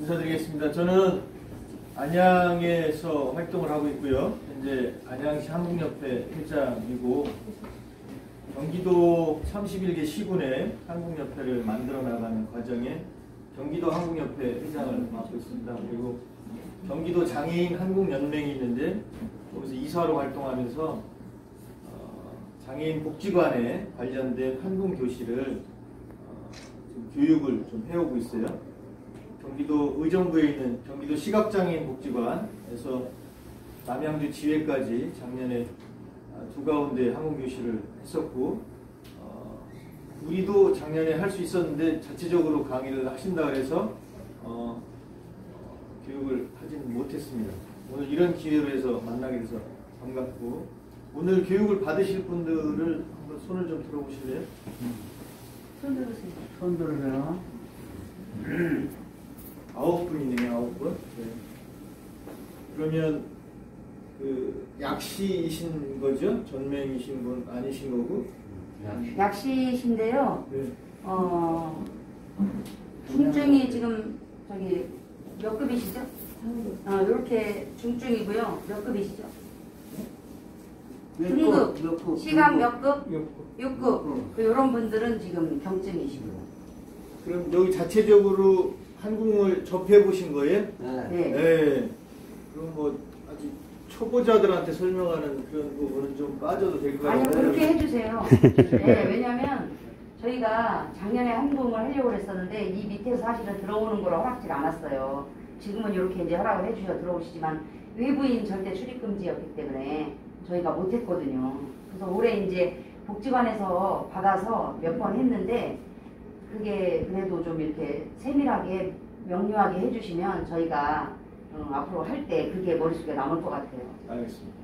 인사드리겠습니다. 저는 안양에서 활동을 하고 있고요. 현재 안양시 한국협회 회장이고 경기도 31개 시군에 한국협회를 만들어 나가는 과정에 경기도 한국협회 회장을 맡고 있습니다. 그리고 경기도 장애인 한국연맹이 있는데 거기서 이사로 활동하면서 장애인 복지관에 관련된 한국교실을 교육을 좀 해오고 있어요. 경기도 의정부에 있는 경기도 시각장애인 복지관에서 남양주 지회까지 작년에 두 가운데 한국교실을 했었고 우리도 작년에 할 수 있었는데 자체적으로 강의를 하신다 그래서 교육을 하지는 못했습니다. 오늘 이런 기회로 해서 만나게 돼서 반갑고 오늘 교육을 받으실 분들을 한번 손을 좀 들어보실래요? 손 들으세요. 손 들으세요. 9분이네요, 9분. 네. 그러면 그 약시이신 거죠? 전맹이신 분 아니신 거고? 약시신데요. 네. 중증이 지금 저기 몇 급이시죠? 이렇게 중증이고요. 몇 급이시죠? 중급, 시각 몇 급? 6급. 이런 분들은 지금 경증이시고요. 그럼 여기 자체적으로 한국을 접해보신 거예요? 네. 네. 그럼 뭐 아직 초보자들한테 설명하는 그런 부분은 좀 빠져도 될 것 같아요. 아니요, 그렇게 해주세요. 네, 왜냐면 저희가 작년에 한국을 하려고 했었는데 이 밑에서 사실은 들어오는 걸 허락지 않았어요. 지금은 이렇게 이제 허락을 해주셔 들어오시지만 외부인 절대 출입 금지였기 때문에 저희가 못했거든요. 그래서 올해 이제 복지관에서 받아서 몇 번 했는데 그게 그래도 좀 이렇게 세밀하게 명료하게 해주시면 저희가 앞으로 할 때 그게 머릿속에 남을 것 같아요. 알겠습니다.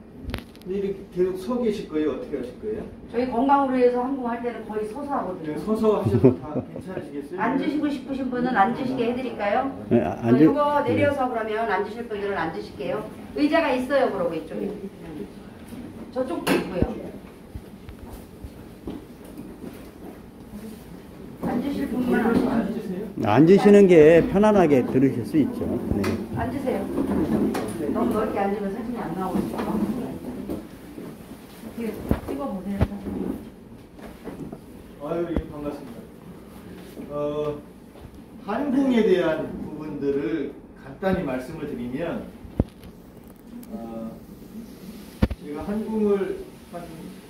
근데 이렇게 계속 서 계실 거예요? 어떻게 하실 거예요? 저희 건강으로 해서 항공할 때는 거의 서서 하거든요. 서서 하셔도 다 괜찮으시겠어요? 앉으시고 싶으신 분은 앉으시게 해드릴까요? 네, 이거 내려서 그러면 앉으실 분들은 앉으실게요. 의자가 있어요, 그러고 이쪽에. 저쪽도 있고요. 앉으실 분만 앉으세요. 앉으시는 게 편안하게 들으실 수 있죠. 네. 앉으세요. 너무 넓게 앉으면 사진이 안 나오니까. 이렇게 찍어보세요, 사진. 아유, 예, 반갑습니다. 한궁에 대한 부분들을 간단히 말씀을 드리면, 제가 한궁을 한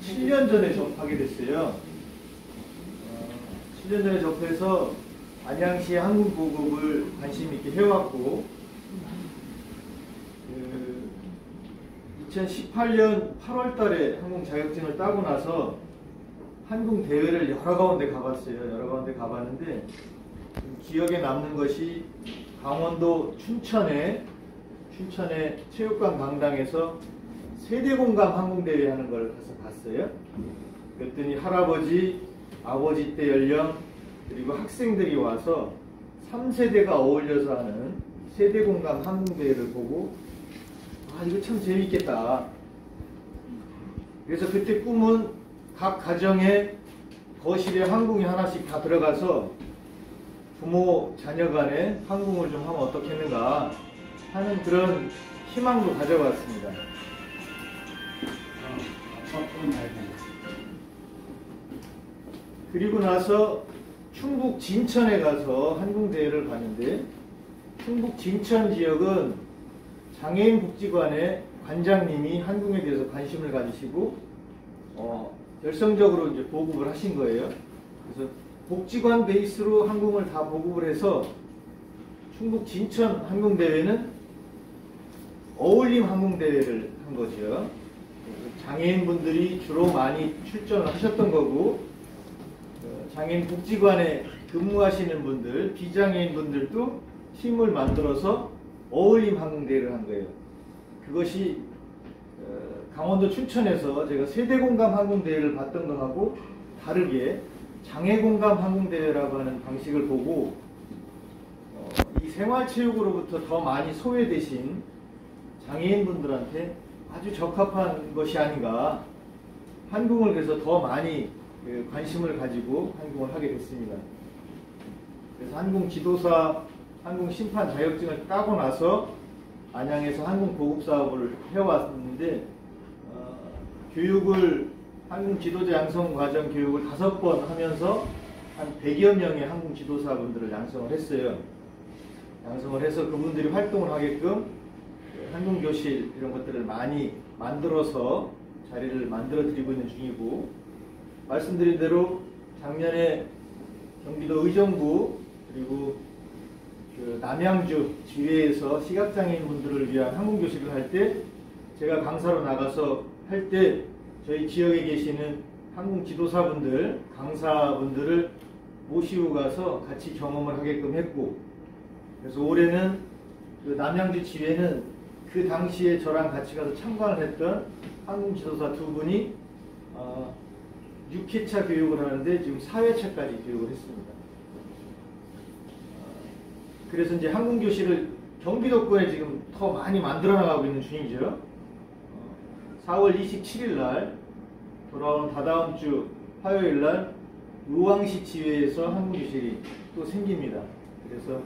7년 전에 접하게 됐어요. 7년 전에 접해서 안양시 한궁 보급을 관심 있게 해왔고, 2018년 8월 달에 한궁 자격증을 따고 나서 한궁 대회를 여러 가운데 가봤어요. 여러 가운데 가봤는데 기억에 남는 것이 강원도 춘천의 체육관 강당에서 세대공감 한궁대회 하는 걸 가서 봤어요. 그랬더니 할아버지, 아버지 때 연령 그리고 학생들이 와서 3세대가 어울려서 하는 세대공감 한궁대회를 보고 이거 참 재밌겠다. 그래서 그때 꿈은 각 가정에 거실에 한궁이 하나씩 다 들어가서 부모 자녀 간에 한궁을 좀 하면 어떻겠는가 하는 그런 희망도 가져봤습니다. 그리고 나서 충북 진천에 가서 한궁대회를 가는데 충북 진천 지역은 장애인 복지관의 관장님이 한궁에 대해서 관심을 가지시고 열성적으로 이제 보급을 하신 거예요. 그래서 복지관 베이스로 한궁을 다 보급을 해서 충북 진천 한궁대회는 어울림 한궁대회를 한 거죠. 장애인분들이 주로 많이 출전을 하셨던 거고 장애인 복지관에 근무하시는 분들, 비장애인 분들도 팀을 만들어서 어울림 한궁대회를 한 거예요. 그것이 강원도 춘천에서 제가 세대공감 한궁대회를 봤던 거하고 다르게 장애공감 한궁대회라고 하는 방식을 보고 이 생활체육으로부터 더 많이 소외되신 장애인분들한테 아주 적합한 것이 아닌가, 한궁을 그래서 더 많이 관심을 가지고 한궁을 하게 됐습니다. 그래서 한궁 지도사 항공 심판 자격증을 따고 나서 안양에서 항공 보급 사업을 해왔는데 교육을 항공 지도자 양성 과정 교육을 5번 하면서 한 100여 명의 항공 지도사분들을 양성을 했어요. 양성을 해서 그분들이 활동을 하게끔 항공 교실 이런 것들을 많이 만들어서 자리를 만들어 드리고 있는 중이고, 말씀드린 대로 작년에 경기도 의정부 그리고 그 남양주 지회에서 시각장애인 분들을 위한 항공교실을 할 때 제가 강사로 나가서 할 때 저희 지역에 계시는 항공 지도사분들, 강사분들을 모시고 가서 같이 경험을 하게끔 했고, 그래서 올해는 그 남양주 지회는 그 당시에 저랑 같이 가서 참관을 했던 항공 지도사 2분이 6회차 교육을 하는데 지금 4회차까지 교육을 했습니다. 그래서 이제 항공교실을 경기도권에 지금 더 많이 만들어 나가고 있는 중이죠. 4월 27일 날 돌아오는 다다음 주 화요일 날 의왕시 지회에서 항공교실이 또 생깁니다. 그래서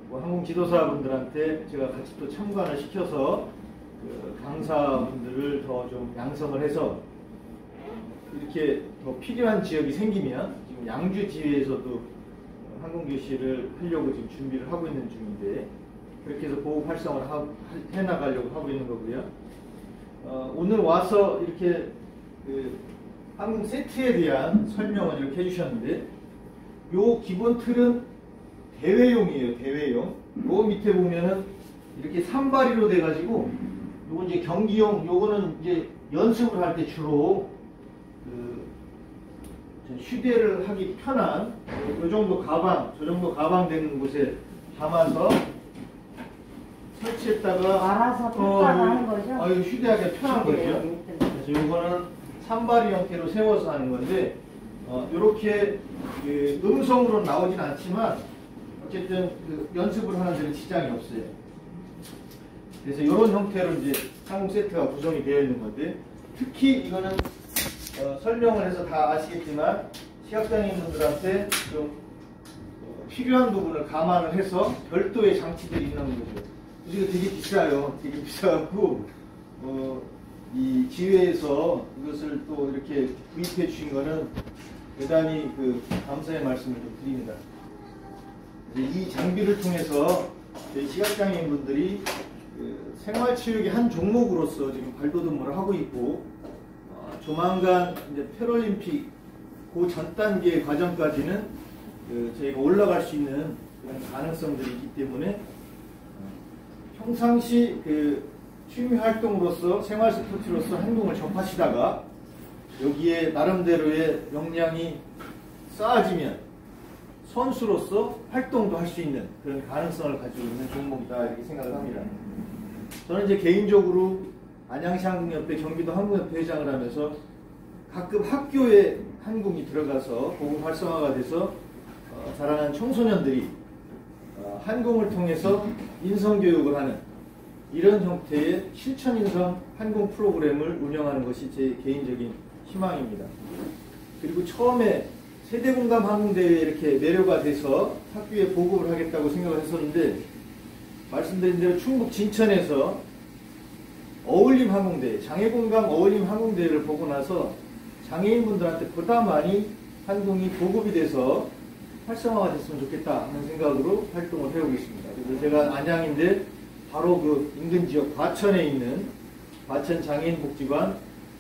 뭐 항공지도사분들한테 제가 같이 또 참관을 시켜서 그 강사분들을 더 좀 양성을 해서 이렇게 더 필요한 지역이 생기면 지금 양주 지회에서도 항공교실을 하려고 지금 준비를 하고 있는 중인데, 그렇게 해서 보급 활성화를 해나가려고 하고 있는 거고요. 오늘 와서 이렇게 그 항공 세트에 대한 설명을 이렇게 해주셨는데, 요 기본 틀은 대회용이에요. 대회용. 요 밑에 보면은 이렇게 산발이로 돼가지고, 요거 이제 경기용, 요거는 이제 연습을 할 때 주로 휴대를 하기 편한 요 정도 가방, 저 정도 가방 되는 곳에 담아서 설치했다가 알아서 탁자가 하는 거죠? 이거 휴대하기 편한 거죠. 그래서 요거는 산발이 형태로 세워서 하는 건데, 요렇게 음성으로 나오진 않지만 어쨌든 그 연습을 하는 데는 지장이 없어요. 그래서 이런 형태로 이제 항공 세트가 구성이 되어 있는 건데, 특히 이거는 설명을 해서 다 아시겠지만 시각장애인 분들한테 좀 필요한 부분을 감안을 해서 별도의 장치들이 있는 거죠. 이거 되게 비싸요. 되게 비싸갖고 이 지회에서 이것을 또 이렇게 구입해 주신 거는 대단히 그 감사의 말씀을 좀 드립니다. 이 장비를 통해서 저희 시각장애인 분들이 그 생활체육의 한 종목으로서 지금 발돋움을 하고 있고, 조만간 이제 패럴림픽 그 전 단계 과정까지는 저희가 올라갈 수 있는 그런 가능성들이 있기 때문에 평상시 그 취미 활동으로서 생활 스포츠로서 행동을 접하시다가 여기에 나름대로의 역량이 쌓아지면 선수로서 활동도 할 수 있는 그런 가능성을 가지고 있는 종목이다, 이렇게 생각을 합니다. 저는 이제 개인적으로 안양시 항공협회, 경기도 항공협회 회장을 하면서 가끔 학교에 항공이 들어가서 보급 활성화가 돼서 자라는 청소년들이 항공을 통해서 인성교육을 하는 이런 형태의 실천인성 항공 프로그램을 운영하는 것이 제 개인적인 희망입니다. 그리고 처음에 세대공감 항공대회에 이렇게 내려가 돼서 학교에 보급을 하겠다고 생각을 했었는데, 말씀드린 대로 충북 진천에서 어울림 항공대회, 장애공감 어울림 항공대회를 보고 나서 장애인분들한테 보다 많이 항공이 보급이 돼서 활성화가 됐으면 좋겠다 하는 생각으로 활동을 해오고 있습니다. 그래서 제가 안양인데 바로 그 인근 지역 과천에 있는 과천 장애인복지관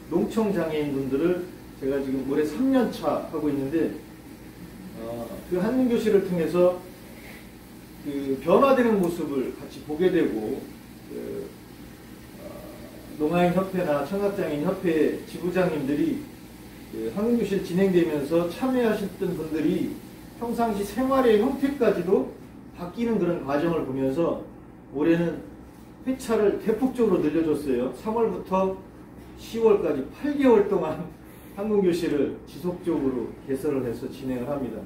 농청 장애인분들을 제가 지금 올해 3년차 하고 있는데, 그 항공교실을 통해서 그 변화되는 모습을 같이 보게 되고, 농아인협회나 청각장애인협회 지부장님들이 항공교실 진행되면서 참여하셨던 분들이 평상시 생활의 형태까지도 바뀌는 그런 과정을 보면서 올해는 회차를 대폭적으로 늘려줬어요. 3월부터 10월까지 8개월 동안 항공교실을 지속적으로 개설을 해서 진행을 합니다.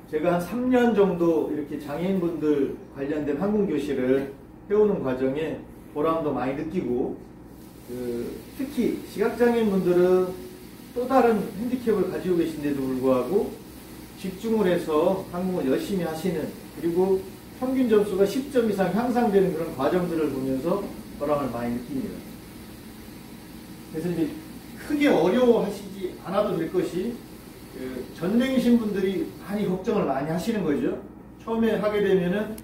제가 한 3년 정도 이렇게 장애인분들 관련된 항공교실을 해오는 과정에 보람도 많이 느끼고, 특히 시각장애인분들은 또 다른 핸디캡을 가지고 계신데도 불구하고 집중을 해서 항공을 열심히 하시는, 그리고 평균 점수가 10점 이상 향상되는 그런 과정들을 보면서 보람을 많이 느낍니다. 그래서 이제 크게 어려워하시지 않아도 될 것이, 전쟁이신 분들이 많이 걱정을 많이 하시는 거죠. 처음에 하게 되면은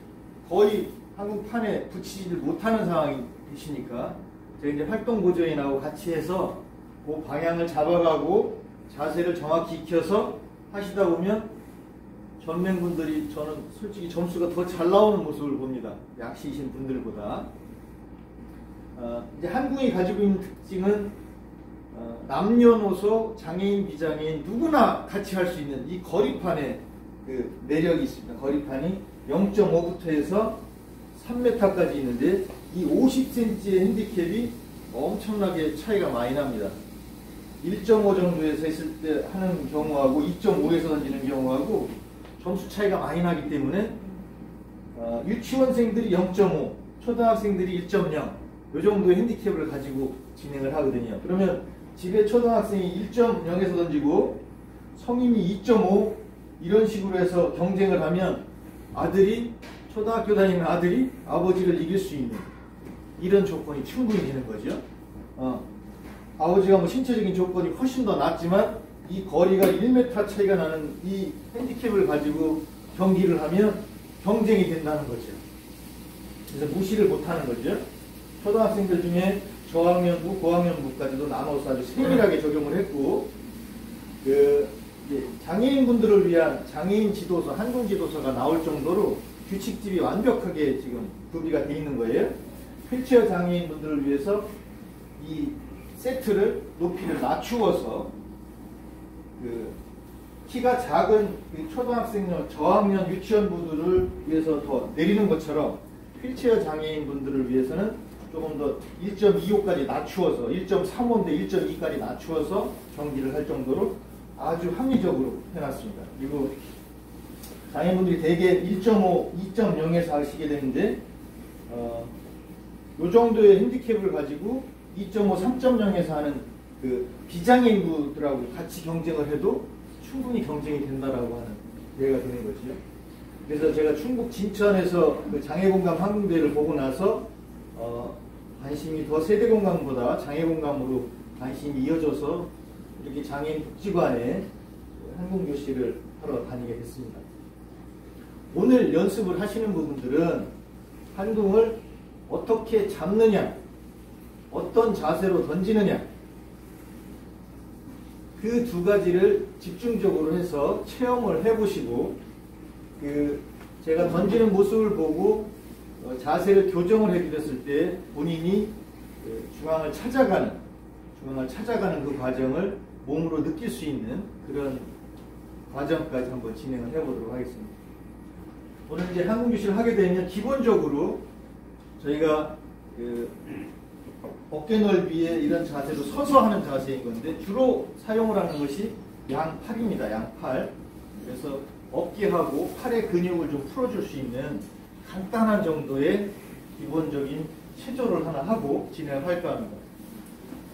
거의 항공판에 붙이지를 못하는 상황이 되시니까, 제가 이제 활동보조인하고 같이 해서 그 방향을 잡아가고 자세를 정확히 익혀서 하시다 보면 전맹분들이, 저는 솔직히 점수가 더 잘 나오는 모습을 봅니다. 약시이신 분들보다. 이제 항공이 가지고 있는 특징은 남녀노소, 장애인, 비장애인 누구나 같이 할 수 있는 이 거리판의 그 매력이 있습니다. 거리판이 0.5부터 해서 3m까지 있는데, 이 50cm의 핸디캡이 엄청나게 차이가 많이 납니다. 1.5 정도에서 했을 때 하는 경우하고 2.5에서 던지는 경우하고 점수 차이가 많이 나기 때문에 유치원생들이 0.5, 초등학생들이 1.0, 이 정도의 핸디캡을 가지고 진행을 하거든요. 그러면 집에 초등학생이 1.0에서 던지고 성인이 2.5 이런 식으로 해서 경쟁을 하면 아들이, 초등학교 다니는 아들이 아버지를 이길 수 있는 이런 조건이 충분히 되는 거죠. 아버지가 뭐 신체적인 조건이 훨씬 더 낫지만 이 거리가 1m 차이가 나는 이 핸디캡을 가지고 경기를 하면 경쟁이 된다는 거죠. 그래서 무시를 못하는 거죠. 초등학생들 중에 저학년부, 고학년부까지도 나눠서 아주 세밀하게 적용을 했고, 장애인분들을 위한 장애인 지도서, 항공 지도서가 나올 정도로 규칙집이 완벽하게 지금 구비가 되어 있는 거예요. 휠체어 장애인분들을 위해서 이 세트를 높이를 낮추어서 키가 작은 초등학생용, 저학년 유치원부들을 위해서 더 내리는 것처럼 휠체어 장애인분들을 위해서는 조금 더 1.25까지 낮추어서 1.35인데 1.2까지 낮추어서 경기를 할 정도로 아주 합리적으로 해놨습니다. 그리고 장애인분들이 대개 1.5, 2.0에서 하시게 되는데 이 정도의 핸디캡을 가지고 2.5, 3.0에서 하는 그 비장애인분들하고 같이 경쟁을 해도 충분히 경쟁이 된다라고 하는 예가 되는 거죠. 그래서 제가 충북 진천에서 그 장애공감 항공대회를 보고 나서 관심이 더 세대공감보다 장애공감으로 관심이 이어져서 이렇게 장애인 복지관에 항공교실을 하러 다니게 됐습니다. 오늘 연습을 하시는 부분들은 항공을 어떻게 잡느냐, 어떤 자세로 던지느냐, 그 두 가지를 집중적으로 해서 체험을 해보시고, 제가 던지는 모습을 보고 자세를 교정을 해드렸을 때 본인이 중앙을 찾아가는 그 과정을 몸으로 느낄 수 있는 그런 과정까지 한번 진행을 해보도록 하겠습니다. 오늘 이제 항공교실을 하게 되면 기본적으로 저희가 어깨 넓이의 이런 자세로 서서 하는 자세인 건데, 주로 사용을 하는 것이 양팔입니다. 양팔. 그래서 어깨하고 팔의 근육을 좀 풀어줄 수 있는 간단한 정도의 기본적인 체조를 하나 하고 진행을 할까 합니다.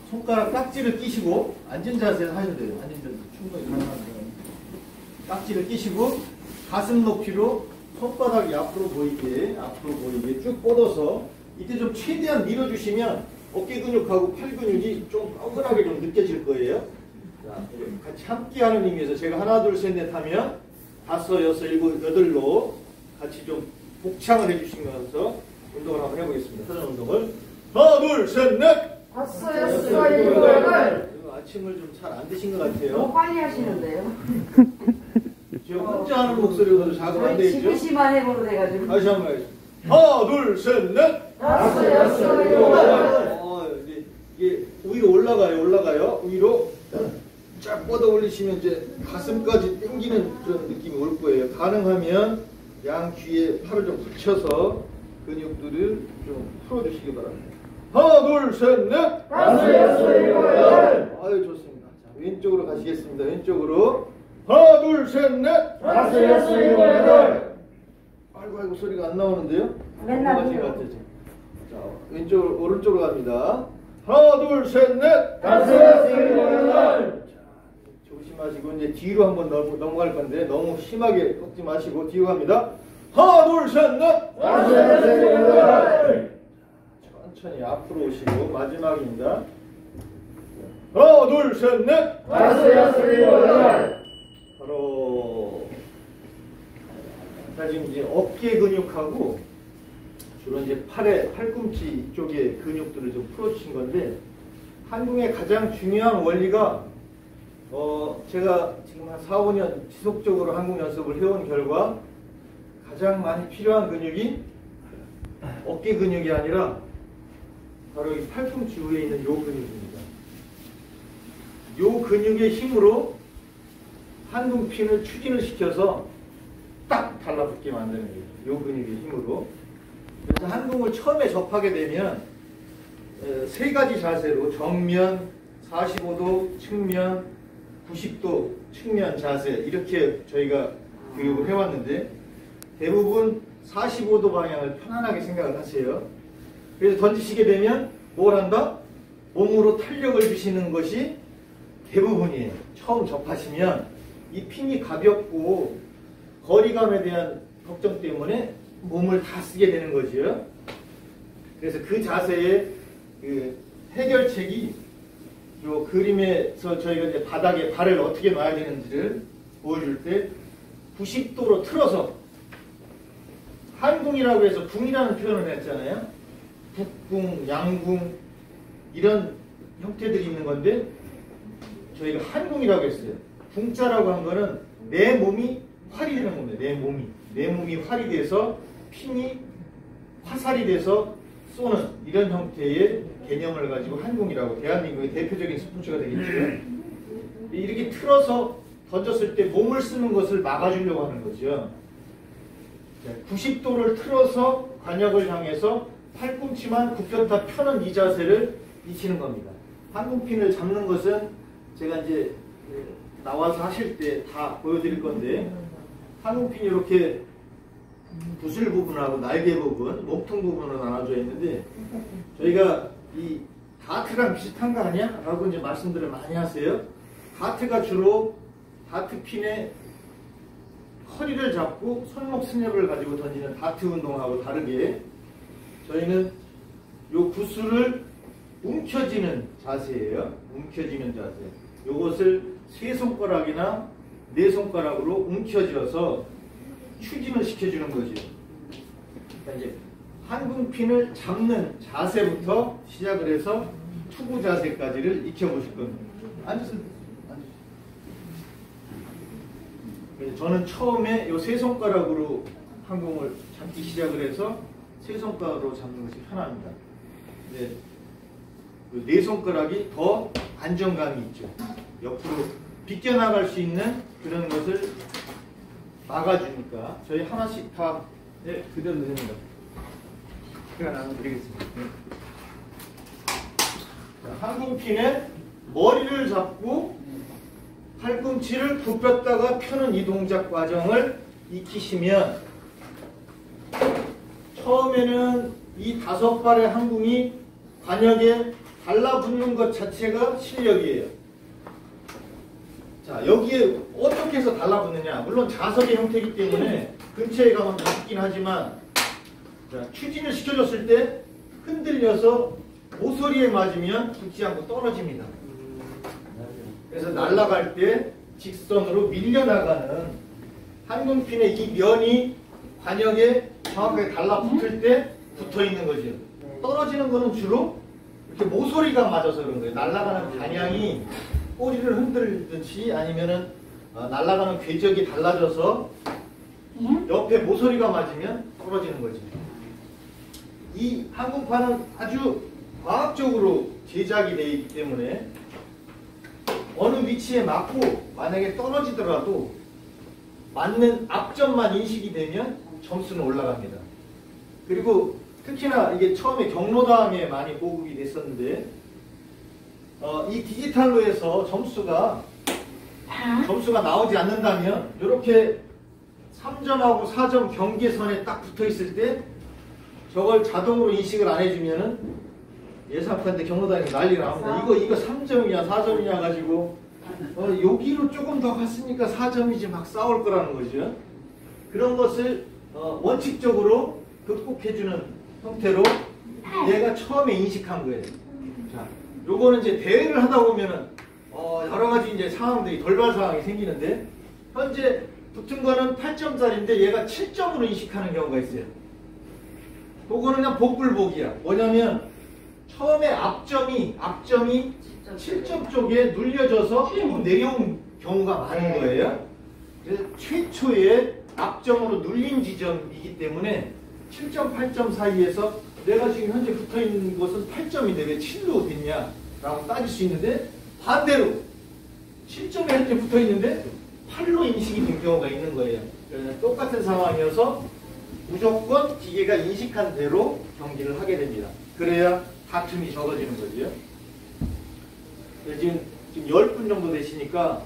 손가락 깍지를 끼시고 앉은 자세에서 하셔도 돼요. 앉은 자세 충분히 가능합니다. 깍지를 끼시고 가슴 높이로 손바닥이 앞으로 보이게 쭉 뻗어서, 이때 좀 최대한 밀어주시면 어깨 근육하고 팔 근육이 좀 뻐근하게 좀 느껴질 거예요. 자, 같이 함께 하는 의미에서 제가 하나, 둘, 셋, 넷 하면 5, 6, 7, 8로 같이 좀 복창을 해주시면서 운동을 한번 해보겠습니다. 사전 운동을. 하나, 둘, 셋, 넷! 5, 6, 7, 8. 아침을 좀 잘 안 드신 것 같아요. 너무 빨리 하시는데요. 지금 혼자 하는 목소리가 작업 안 돼 있죠? 지그시만 해보로 돼가지고. 다시 한번 하겠습니다. 하나, 둘, 셋, 넷! 5, 6, 7, 8. 이게 위로 올라가요. 위로 쫙 뻗어 올리시면 이제 가슴까지 당기는 그런 느낌이 올 거예요. 가능하면 양 귀에 팔을 좀 붙여서 근육들을 좀 풀어주시기 바랍니다. 하나, 둘, 셋, 넷! 5, 6, 7, 8. 아유, 좋습니다. 자, 왼쪽으로 가시겠습니다. 왼쪽으로. 하나, 둘, 셋, 넷! 5, 6, 7, 8. 아이고, 소리가 안 나오는데요? 맨날 가신 것 같아요. 자, 왼쪽으로, 오른쪽으로 갑니다. 하나, 둘, 셋, 넷! 5, 6, 7, 8. 자, 조심하세요. 마시고 이제 뒤로 한번 넘어갈 건데 너무 심하게 꺾지 마시고 뒤로 갑니다. 하나 둘 셋 넷. 천천히 앞으로 오시고 마지막입니다. 하나 둘 셋 넷. 바로 자 지금 이제 어깨 근육하고 주로 이제 팔꿈치 쪽의 근육들을 좀 풀어주신 건데 한궁의 가장 중요한 원리가 제가 지금 한 4, 5년 지속적으로 한궁 연습을 해온 결과 가장 많이 필요한 근육이 어깨 근육이 아니라 바로 이 팔꿈치 위에 있는 요 근육입니다. 요 근육의 힘으로 한궁핀을 추진을 시켜서 딱 달라붙게 만드는 거예요. 요 근육의 힘으로. 그래서 한궁을 처음에 접하게 되면 세 가지 자세로 정면, 45도, 측면, 90도, 측면 자세 이렇게 저희가 교육을 해왔는데 대부분 45도 방향을 편안하게 생각을 하세요. 그래서 던지시게 되면 뭘 한다? 몸으로 탄력을 주시는 것이 대부분이에요. 처음 접하시면 이 핀이 가볍고 거리감에 대한 걱정 때문에 몸을 다 쓰게 되는 거죠. 그래서 그 자세의 그 해결책이 요 그림에서 저희가 이제 바닥에 발을 어떻게 놔야 되는지를 보여줄 때 90도로 틀어서 한궁이라고 해서 궁이라는 표현을 했잖아요. 북궁, 양궁 이런 형태들이 있는 건데 저희가 한궁이라고 했어요. 궁자라고 한 거는 내 몸이 활이 되는 겁니다. 내 몸이 활이 돼서 핀이 화살이 돼서 쏘는 이런 형태의 개념을 가지고 한궁이라고 대한민국의 대표적인 스포츠가 되겠죠. 이렇게 틀어서 던졌을 때 몸을 쓰는 것을 막아주려고 하는 거죠. 90도를 틀어서 관역을 향해서 팔꿈치만 굽혔다 펴는 이 자세를 익히는 겁니다. 한궁핀을 잡는 것은 제가 이제 나와서 하실 때 다 보여드릴 건데 한궁핀이 이렇게 구슬 부분하고 날개 부분, 몸통 부분으로 나눠져 있는데 저희가 이 다트랑 비슷한 거 아니야? 라고 이제 말씀들을 많이 하세요. 다트가 주로 다트핀의 허리를 잡고 손목 스냅을 가지고 던지는 다트 운동하고 다르게 저희는 요 구슬을 움켜쥐는 자세예요. 움켜쥐는 자세. 요것을 세 손가락이나 네 손가락으로 움켜쥐어서 추진을 시켜주는 거죠. 그러니까 이제 한궁핀을 잡는 자세부터 시작을 해서 투구 자세까지를 익혀보실 겁니다. 앉으세요. 저는 처음에 이 세 손가락으로 한궁을 잡기 시작을 해서 세 손가락으로 잡는 것이 편합니다. 네, 네 손가락이 더 안정감이 있죠. 옆으로 비껴나갈 수 있는 그런 것을 막아주니까 저희 하나씩 다 네, 그대로 됩니다. 제가 나눠드리겠습니다. 한궁핀에 머리를 잡고 팔꿈치를 굽혔다가 펴는 이 동작 과정을 익히시면 처음에는 이 5발의 한궁이 관역에 달라붙는 것 자체가 실력이에요. 자, 여기에 어떻게 해서 달라붙느냐. 물론 자석의 형태이기 때문에 근처에 가면 닿긴 하지만 자, 추진을 시켜줬을 때 흔들려서 모서리에 맞으면 붙지 않고 떨어집니다. 그래서 날아갈 때 직선으로 밀려나가는 한궁핀의 이 면이 관역에 정확하게 달라붙을 때 붙어있는 거죠. 떨어지는 거는 주로 이렇게 모서리가 맞아서 그런 거예요. 날아가는 방향이 꼬리를 흔들듯이 아니면은 날아가는 궤적이 달라져서 옆에 모서리가 맞으면 떨어지는 거죠. 이 한궁판은 아주 과학적으로 제작이 되어 있기 때문에 어느 위치에 맞고 만약에 떨어지더라도 맞는 앞점만 인식이 되면 점수는 올라갑니다. 그리고 특히나 이게 처음에 경로당에 많이 보급이 됐었는데 이 디지털로 해서 점수가 나오지 않는다면 이렇게 3점하고 4점 경계선에 딱 붙어 있을 때 저걸 자동으로 인식을 안 해주면은 예상컨대 경로당에서 난리가 납니다. 이거 3점이냐 4점이냐 가지고 여기로 조금 더 갔으니까 4점이지 막 싸울 거라는 거죠. 그런 것을 원칙적으로 극복해주는 형태로 얘가 처음에 인식한 거예요. 자, 요거는 이제 대회를 하다 보면은 여러 가지 이제 상황들이 돌발 상황이 생기는데 현재 붙은 거는 8점짜리인데 얘가 7점으로 인식하는 경우가 있어요. 그거는 그냥 복불복이야. 뭐냐면 처음에 앞점이 7점 쪽에 눌려져서 내려온 경우가 많은 거예요. 그래서 최초의 앞점으로 눌린 지점이기 때문에 7점, 8점 사이에서 내가 지금 현재 붙어있는 것은 8점인데 왜 7로 됐냐라고 따질 수 있는데 반대로 7점에 현재 붙어있는데 8로 인식이 된 경우가 있는 거예요. 그래서 똑같은 상황이어서 무조건 기계가 인식한 대로 경기를 하게 됩니다. 그래야 다툼이 적어지는 거죠. 지금 10분 정도 되시니까